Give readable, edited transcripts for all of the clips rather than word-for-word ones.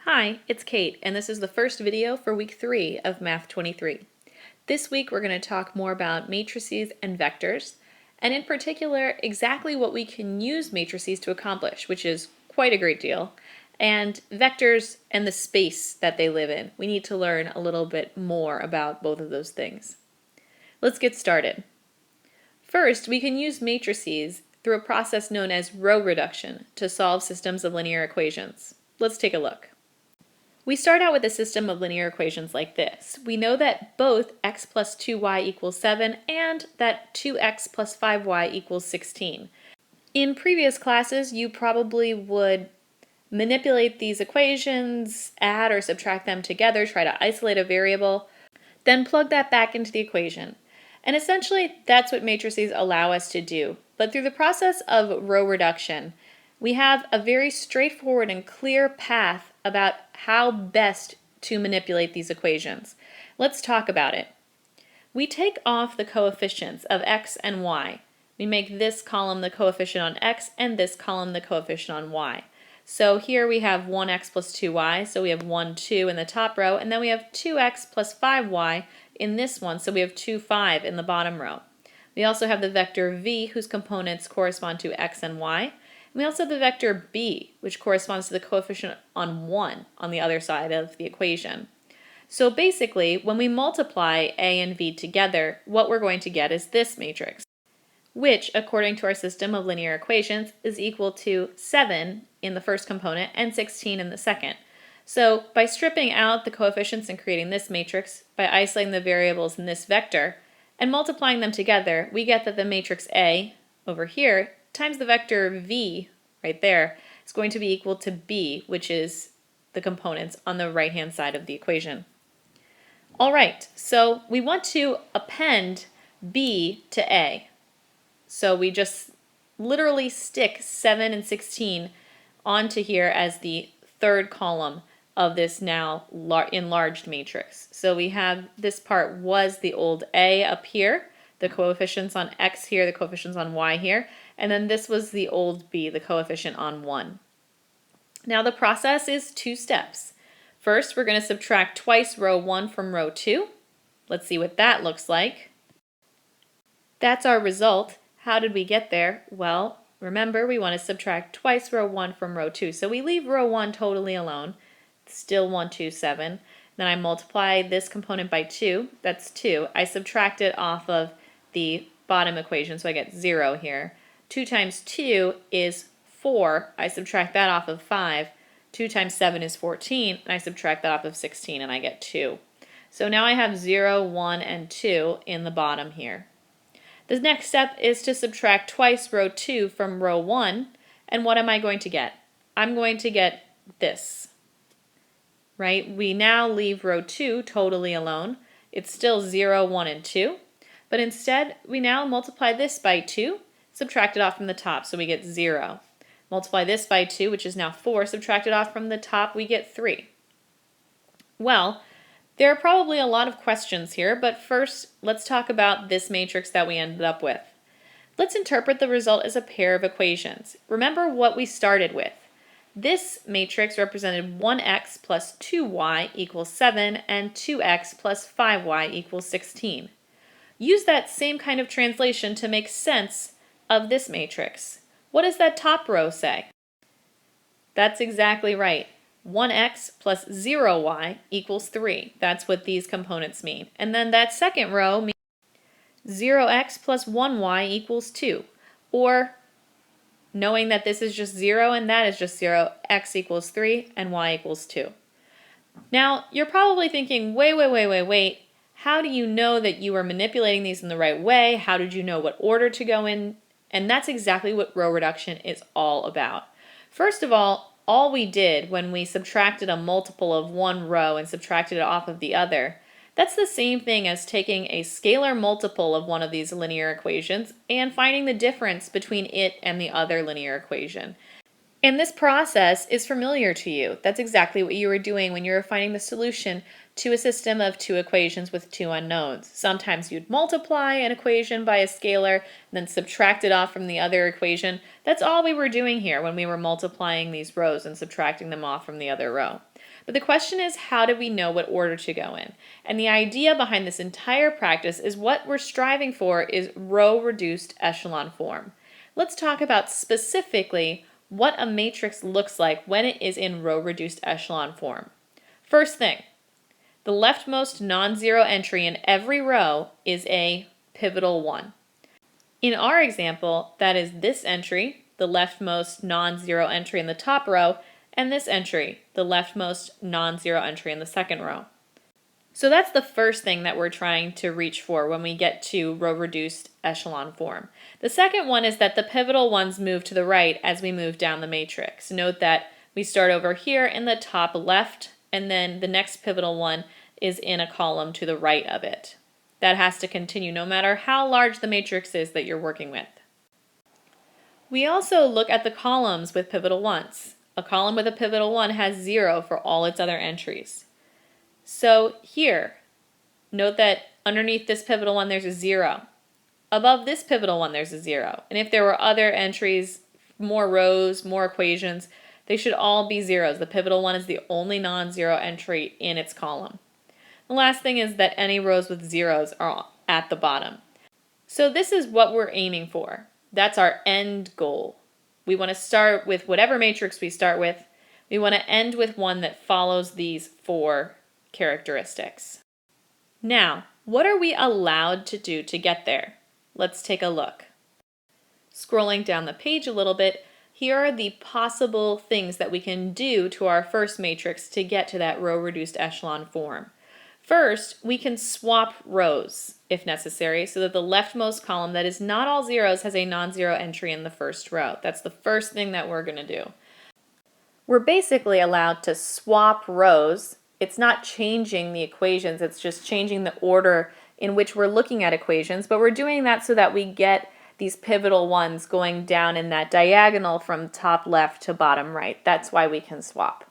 Hi, it's Kate, and this is the first video for week 3 of Math 23. This week we're going to talk more about matrices and vectors, and in particular exactly what we can use matrices to accomplish, which is quite a great deal, and vectors and the space that they live in. We need to learn a little bit more about both of those things. Let's get started. First, we can use matrices through a process known as row reduction to solve systems of linear equations. Let's take a look. We start out with a system of linear equations like this. We know that both x plus 2y equals 7 and that 2x plus 5y equals 16. In previous classes, you probably would manipulate these equations, add or subtract them together, try to isolate a variable, then plug that back into the equation. And essentially, that's what matrices allow us to do. But through the process of row reduction, we have a very straightforward and clear path about how best to manipulate these equations. Let's talk about it. We take off the coefficients of x and y. We make this column the coefficient on x and this column the coefficient on y. So here we have 1x plus 2y, so we have 1, 2 in the top row, and then we have 2x plus 5y in this one, so we have 2, 5 in the bottom row. We also have the vector v, whose components correspond to x and y. We also have the vector b, which corresponds to the coefficient on 1 on the other side of the equation. So basically, when we multiply a and v together, what we're going to get is this matrix, which, according to our system of linear equations, is equal to 7 in the first component and 16 in the second. So by stripping out the coefficients and creating this matrix, by isolating the variables in this vector, and multiplying them together, we get that the matrix A over here times the vector v right there is going to be equal to b, which is the components on the right-hand side of the equation. All right, so we want to append b to a. So we just literally stick 7 and 16 onto here as the third column of this now enlarged matrix. So we have this part was the old a up here, the coefficients on x here, the coefficients on y here, and then this was the old b, the coefficient on 1. Now the process is 2 steps. First, we're going to subtract twice row 1 from row 2. Let's see what that looks like. That's our result. How did we get there? Well, remember we want to subtract twice row 1 from row 2. So we leave row 1 totally alone. It's still 1, 2, 7. Then I multiply this component by 2. That's 2. I subtract it off of the bottom equation, so I get 0 here. 2 times 2 is 4. I subtract that off of 5. 2 times 7 is 14, and I subtract that off of 16, and I get 2. So now I have 0, 1, and 2 in the bottom here. The next step is to subtract twice row 2 from row 1, and what am I going to get? I'm going to get this, right? We now leave row 2 totally alone. It's still 0, 1, and 2, but instead we now multiply this by 2, subtract it off from the top, so we get 0. Multiply this by 2, which is now 4, subtract it off from the top, we get 3. Well, there are probably a lot of questions here, but first let's talk about this matrix that we ended up with. Let's interpret the result as a pair of equations. Remember what we started with. This matrix represented 1x plus 2y equals 7 and 2x plus 5y equals 16. Use that same kind of translation to make sense of this matrix. What does that top row say? That's exactly right. 1x plus 0y equals 3. That's what these components mean. And then that second row means 0x plus 1y equals 2. Or, knowing that this is just 0 and that is just 0, x equals 3 and y equals 2. Now, you're probably thinking, wait. How do you know that you are manipulating these in the right way? How did you know what order to go in? And that's exactly what row reduction is all about. First of all we did when we subtracted a multiple of one row and subtracted it off of the other, that's the same thing as taking a scalar multiple of one of these linear equations and finding the difference between it and the other linear equation. And this process is familiar to you. That's exactly what you were doing when you were finding the solution to a system of 2 equations with 2 unknowns. Sometimes you'd multiply an equation by a scalar and then subtract it off from the other equation. That's all we were doing here when we were multiplying these rows and subtracting them off from the other row. But the question is, how do we know what order to go in? And the idea behind this entire practice is what we're striving for is row-reduced echelon form. Let's talk about specifically what a matrix looks like when it is in row-reduced echelon form. First thing, the leftmost non-zero entry in every row is a pivotal 1. In our example, that is this entry, the leftmost non-zero entry in the top row, and this entry, the leftmost non-zero entry in the second row. So that's the first thing that we're trying to reach for when we get to row-reduced echelon form. The second one is that the pivotal ones move to the right as we move down the matrix. Note that we start over here in the top left, and then the next pivotal one is in a column to the right of it. That has to continue no matter how large the matrix is that you're working with. We also look at the columns with pivotal 1s. A column with a pivotal 1 has 0 for all its other entries. So here, note that underneath this pivotal 1 there's a 0. Above this pivotal 1 there's a 0. And if there were other entries, more rows, more equations, they should all be zeros. The pivotal 1 is the only non-zero entry in its column. The last thing is that any rows with zeros are at the bottom. So this is what we're aiming for. That's our end goal. We want to start with whatever matrix we start with. We want to end with one that follows these 4 characteristics. Now, what are we allowed to do to get there? Let's take a look. Scrolling down the page a little bit, here are the possible things that we can do to our first matrix to get to that row-reduced echelon form. First, we can swap rows if necessary so that the leftmost column that is not all zeros has a non-zero entry in the first row. That's the first thing that we're going to do. We're basically allowed to swap rows. It's not changing the equations, it's just changing the order in which we're looking at equations, but we're doing that so that we get these pivotal 1s going down in that diagonal from top left to bottom right. That's why we can swap.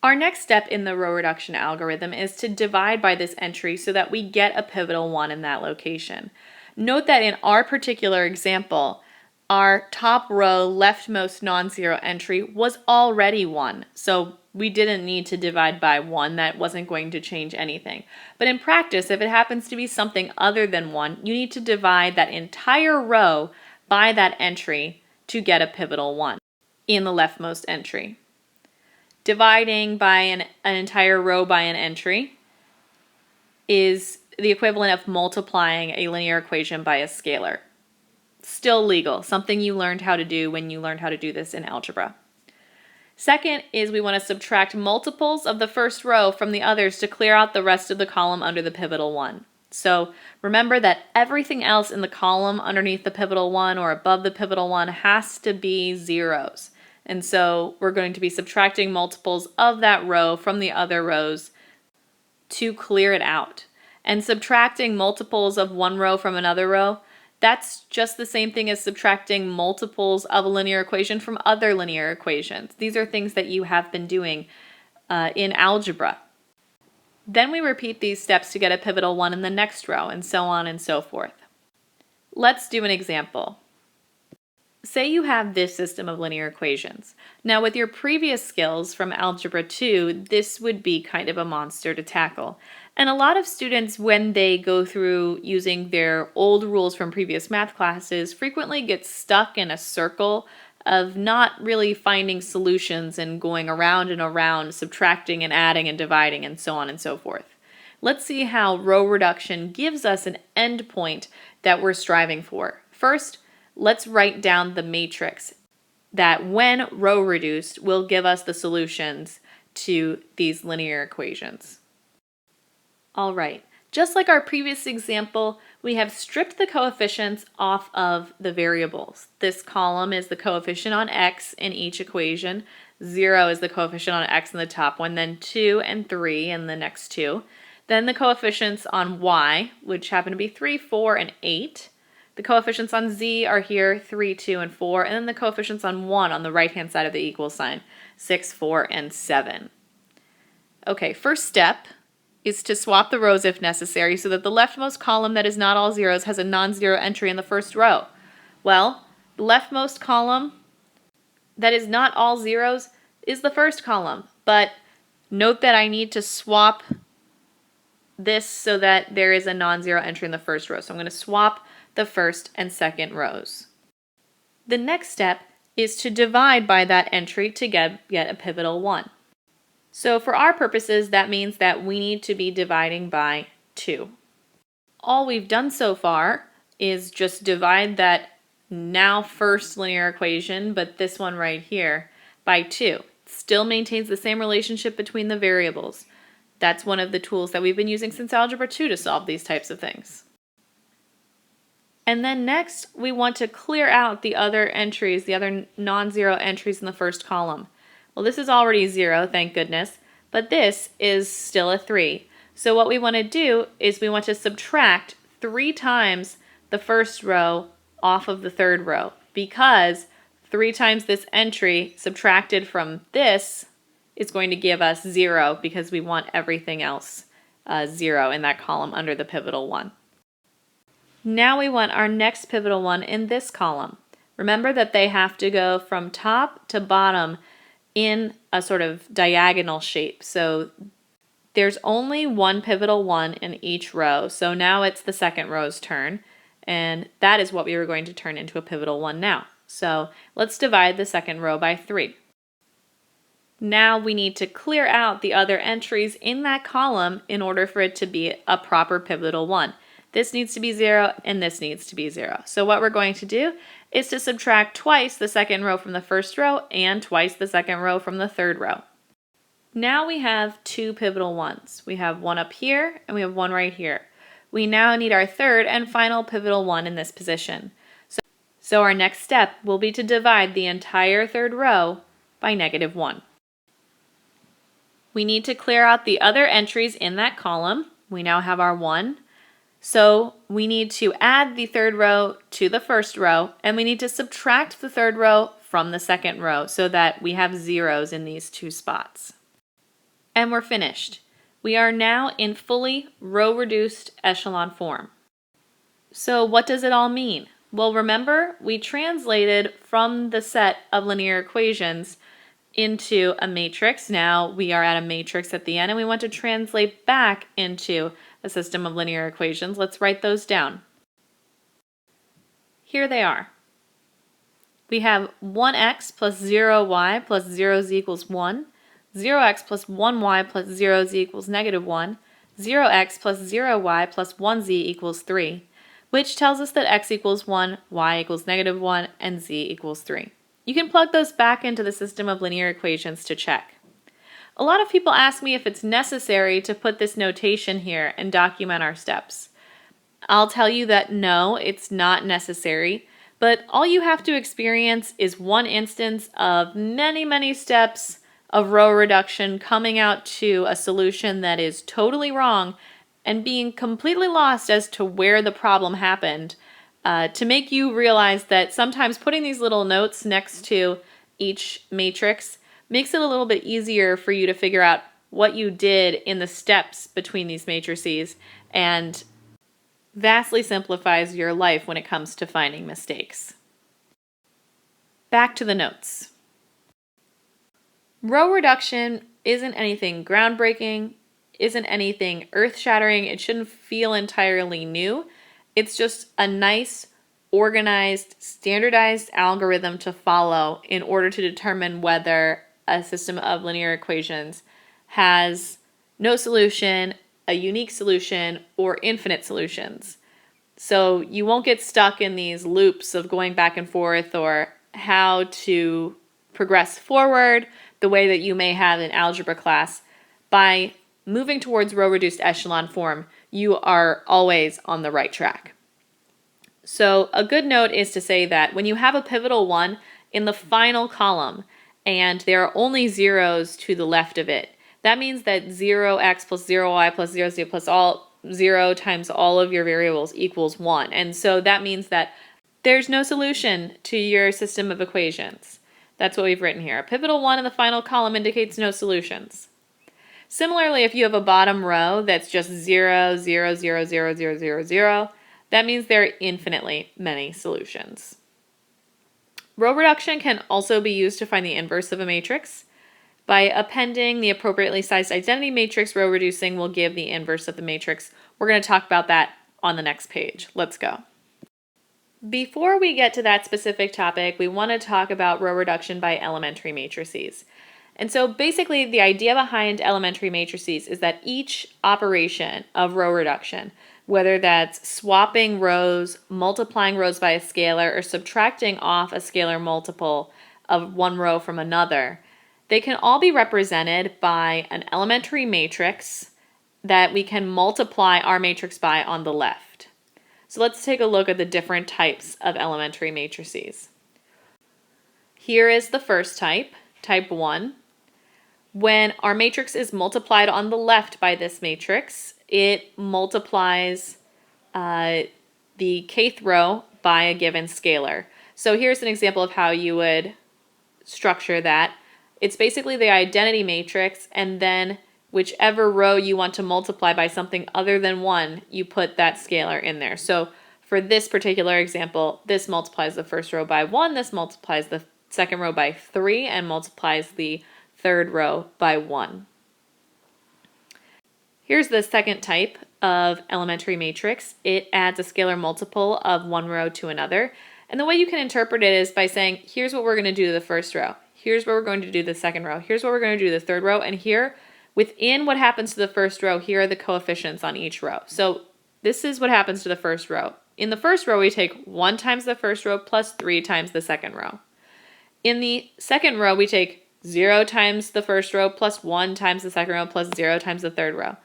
Our next step in the row reduction algorithm is to divide by this entry so that we get a pivotal 1 in that location. Note that in our particular example, our top row leftmost non-zero entry was already 1, so we didn't need to divide by 1. That wasn't going to change anything. But in practice, if it happens to be something other than 1, you need to divide that entire row by that entry to get a pivotal 1 in the leftmost entry. Dividing by an entire row by an entry is the equivalent of multiplying a linear equation by a scalar. Still legal, something you learned how to do when you learned how to do this in algebra. Second is we want to subtract multiples of the first row from the others to clear out the rest of the column under the pivotal 1. So remember that everything else in the column underneath the pivotal 1 or above the pivotal 1 has to be zeros. And so we're going to be subtracting multiples of that row from the other rows to clear it out. And subtracting multiples of one row from another row, that's just the same thing as subtracting multiples of a linear equation from other linear equations. These are things that you have been doing in algebra. Then we repeat these steps to get a pivotal 1 in the next row, and so on and so forth. Let's do an example. Say you have this system of linear equations. Now with your previous skills from Algebra 2, this would be kind of a monster to tackle. And a lot of students, when they go through using their old rules from previous math classes, frequently get stuck in a circle of not really finding solutions and going around and around, subtracting and adding and dividing and so on and so forth. Let's see how row reduction gives us an endpoint that we're striving for. First, let's write down the matrix that, when row reduced, will give us the solutions to these linear equations. All right, just like our previous example, we have stripped the coefficients off of the variables. This column is the coefficient on x in each equation. 0 is the coefficient on x in the top one, then 2 and 3 in the next two. Then the coefficients on y, which happen to be 3, 4, and 8. The coefficients on z are here, 3, 2, and 4, and then the coefficients on 1 on the right-hand side of the equal sign, 6, 4, and 7. Okay, first step is to swap the rows if necessary so that the leftmost column that is not all zeros has a non-zero entry in the first row. Well, the leftmost column that is not all zeros is the first column, but Note that I need to swap this so that there is a non-zero entry in the first row. So I'm going to swap the first and second rows. The next step is to divide by that entry to get a pivotal 1. So for our purposes, that means that we need to be dividing by 2. All we've done so far is just divide that now first linear equation, but this one right here, by 2. Still maintains the same relationship between the variables. That's one of the tools that we've been using since Algebra 2 to solve these types of things. And then next, we want to clear out the other entries, the other non-zero entries in the first column. Well, this is already 0, thank goodness, but this is still a 3. So what we want to do is we want to subtract 3 times the first row off of the third row, because 3 times this entry subtracted from this is going to give us 0, because we want everything else 0 in that column under the pivotal 1. Now we want our next pivotal 1 in this column. Remember that they have to go from top to bottom in a sort of diagonal shape. So there's only one pivotal 1 in each row. So now it's the second row's turn, and that is what we were going to turn into a pivotal 1 now. So let's divide the second row by 3. Now we need to clear out the other entries in that column in order for it to be a proper pivotal 1. This needs to be 0 and this needs to be 0. So what we're going to do is to subtract twice the second row from the first row and twice the second row from the third row. Now we have 2 pivotal 1s. We have one up here and we have one right here. We now need our third and final pivotal 1 in this position. So our next step will be to divide the entire third row by -1. We need to clear out the other entries in that column. We now have our 1. So we need to add the third row to the first row, and we need to subtract the third row from the second row so that we have zeros in these 2 spots. And we're finished. We are now in fully row-reduced echelon form. So what does it all mean? Well, remember, we translated from the set of linear equations into a matrix. Now we are at a matrix at the end, and we want to translate back into a system of linear equations. Let's write those down. Here they are. We have 1x plus 0y plus 0z equals 1, 0x plus 1y plus 0z equals -1, 0x plus 0y plus 1z equals 3, which tells us that x equals 1, y equals -1, and z equals 3. You can plug those back into the system of linear equations to check. A lot of people ask me if it's necessary to put this notation here and document our steps. I'll tell you that no, it's not necessary, but all you have to experience is one instance of many, many steps of row reduction coming out to a solution that is totally wrong and being completely lost as to where the problem happened, to make you realize that sometimes putting these little notes next to each matrix makes it a little bit easier for you to figure out what you did in the steps between these matrices, and vastly simplifies your life when it comes to finding mistakes. Back to the notes. Row reduction isn't anything groundbreaking, isn't anything earth-shattering, it shouldn't feel entirely new. It's just a nice, organized, standardized algorithm to follow in order to determine whether a system of linear equations has no solution, a unique solution, or infinite solutions. So you won't get stuck in these loops of going back and forth or how to progress forward the way that you may have in algebra class. By moving towards row-reduced echelon form, you are always on the right track. So a good note is to say that when you have a pivotal 1 in the final column, and there are only zeros to the left of it, that means that 0x plus 0y plus 0z plus 0 times all of your variables equals 1. And so that means that there's no solution to your system of equations. That's what we've written here. A pivotal 1 in the final column indicates no solutions. Similarly, if you have a bottom row that's just 0, 0, 0, 0, 0, 0, 0, that means there are infinitely many solutions. Row reduction can also be used to find the inverse of a matrix. By appending the appropriately sized identity matrix, row reducing will give the inverse of the matrix. We're going to talk about that on the next page. Let's go. Before we get to that specific topic, we want to talk about row reduction by elementary matrices. And so basically the idea behind elementary matrices is that each operation of row reduction, whether that's swapping rows, multiplying rows by a scalar, or subtracting off a scalar multiple of one row from another, they can all be represented by an elementary matrix that we can multiply our matrix by on the left. So let's take a look at the different types of elementary matrices. Here is the first type, type 1. When our matrix is multiplied on the left by this matrix, it multiplies the kth row by a given scalar. So here's an example of how you would structure that. It's basically the identity matrix, and then whichever row you want to multiply by something other than 1, you put that scalar in there. So for this particular example, this multiplies the first row by 1, this multiplies the second row by 3, and multiplies the third row by 1. Here's the second type of elementary matrix. It adds a scalar multiple of one row to another. And the way you can interpret it is by saying, here's what we're going to do to the first row. Here's what we're going to do to the second row. Here's what we're going to do to the third row. And here, within what happens to the first row, here are the coefficients on each row. So this is what happens to the first row. In the first row, we take 1 times the first row plus 3 times the second row. In the second row, we take 0 times the first row plus 1 times the second row plus 0 times the third row.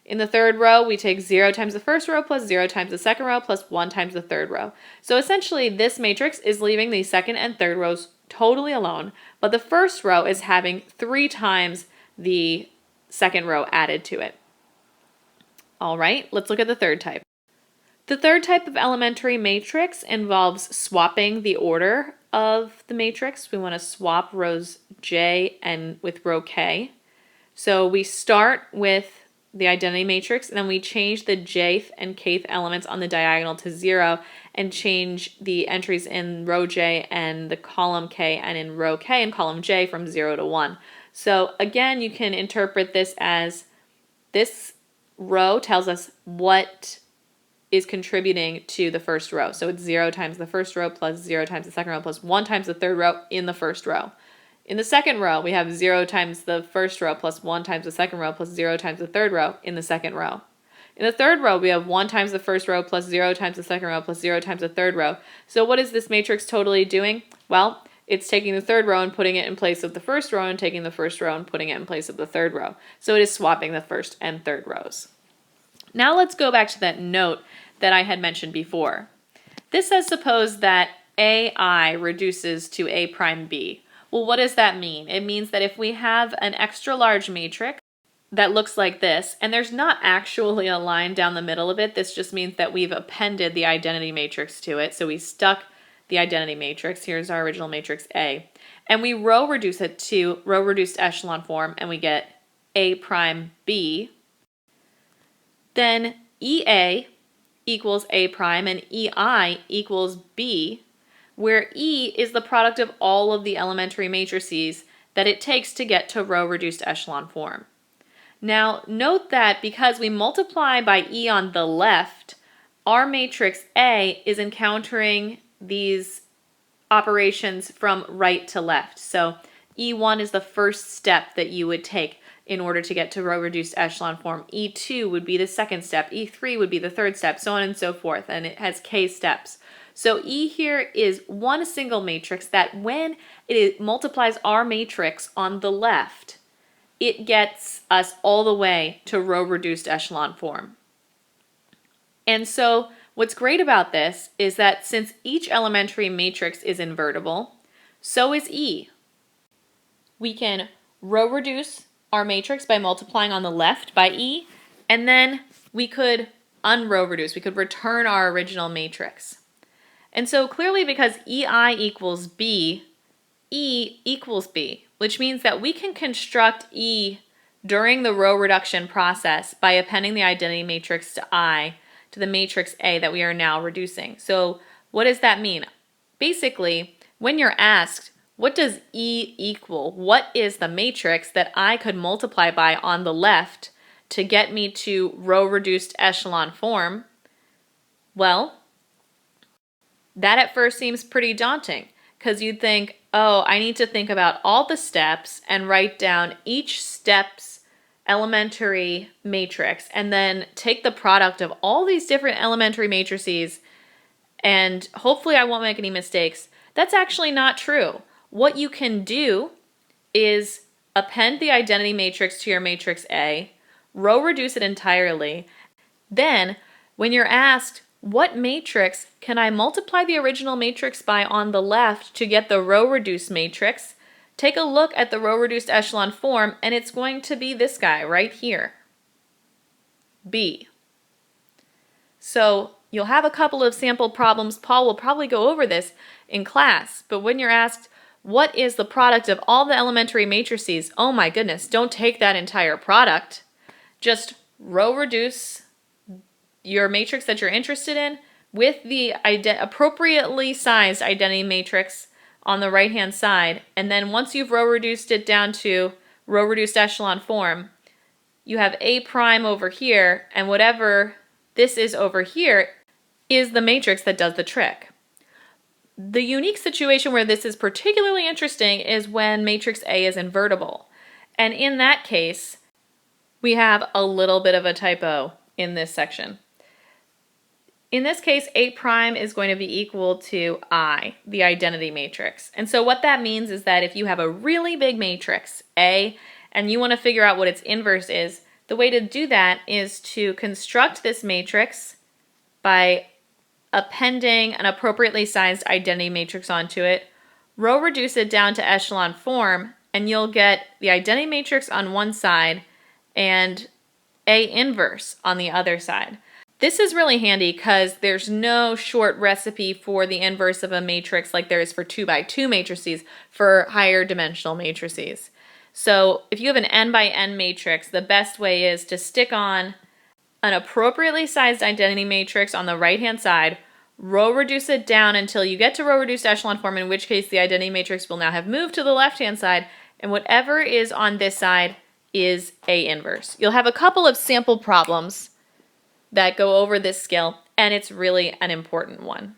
In the third row, we take 0 times the first row plus 0 times the second row plus 1 times the third row. So essentially, this matrix is leaving the second and third rows totally alone, but the first row is having 3 times the second row added to it. All right, let's look at the third type. The third type of elementary matrix involves swapping the order of the matrix. We want to swap rows J and with row K. So we start with the identity matrix, and then we change the jth and kth elements on the diagonal to 0 and change the entries in row J and the column K and in row K and column J from 0 to 1. So again, you can interpret this as this row tells us what is contributing to the first row. So it's 0 times the first row plus 0 times the second row plus 1 times the third row in the first row. In the second row, we have 0 times the first row plus 1 times the second row plus 0 times the third row in the second row. In the third row, we have 1 times the first row plus 0 times the second row plus 0 times the third row. So what is this matrix totally doing? Well, it's taking the third row and putting it in place of the first row and taking the first row and putting it in place of the third row. So it is swapping the first and third rows. Now let's go back to that note that I had mentioned before. This says suppose that AI reduces to A prime B. Well, what does that mean? It means that if we have an extra large matrix that looks like this, and there's not actually a line down the middle of it, this just means that we've appended the identity matrix to it. So we stuck the identity matrix, here's our original matrix A, and we row reduce it to row reduced echelon form, and we get A prime B. Then EA equals A prime and EI equals B, where E is the product of all of the elementary matrices that it takes to get to row reduced echelon form. Now note that because we multiply by E on the left, our matrix A is encountering these operations from right to left. So E1 is the first step that you would take in order to get to row reduced echelon form. E2 would be the second step, E3 would be the third step, so on and so forth, and it has K steps. So E here is one single matrix that when it multiplies our matrix on the left, it gets us all the way to row reduced echelon form. And so what's great about this is that since each elementary matrix is invertible, so is E. We can row reduce our matrix by multiplying on the left by E, and then we could unrow reduce. We could return our original matrix. And so clearly because EI equals B, E equals B, which means that we can construct E during the row reduction process by appending the identity matrix to I to the matrix A that we are now reducing. So what does that mean? Basically, when you're asked, what does E equal? What is the matrix that I could multiply by on the left to get me to row reduced echelon form? Well, that at first seems pretty daunting because you'd think, oh, I need to think about all the steps and write down each step's elementary matrix and then take the product of all these different elementary matrices and hopefully I won't make any mistakes. That's actually not true. What you can do is append the identity matrix to your matrix A, row reduce it entirely. Then, when you're asked, what matrix can I multiply the original matrix by on the left to get the row reduced matrix, take a look at the row reduced echelon form, and it's going to be this guy right here, B. So you'll have a couple of sample problems. Paul will probably go over this in class, but when you're asked, what is the product of all the elementary matrices? Oh my goodness, don't take that entire product. Just row reduce your matrix that you're interested in with the appropriately sized identity matrix on the right-hand side, and then once you've row reduced it down to row reduced echelon form, you have A prime over here, and whatever this is over here is the matrix that does the trick. The unique situation where this is particularly interesting is when matrix A is invertible. And in that case, we have a little bit of a typo in this section. In this case, A prime is going to be equal to I, the identity matrix. And so what that means is that if you have a really big matrix, A, and you want to figure out what its inverse is, the way to do that is to construct this matrix by appending an appropriately sized identity matrix onto it, row reduce it down to echelon form, and you'll get the identity matrix on one side and A inverse on the other side. This is really handy because there's no short recipe for the inverse of a matrix like there is for 2x2 matrices for higher dimensional matrices. So if you have an n by n matrix, the best way is to stick on an appropriately sized identity matrix on the right-hand side, row reduce it down until you get to row reduced echelon form, in which case the identity matrix will now have moved to the left-hand side, and whatever is on this side is A inverse. You'll have a couple of sample problems that go over this skill, and it's really an important one.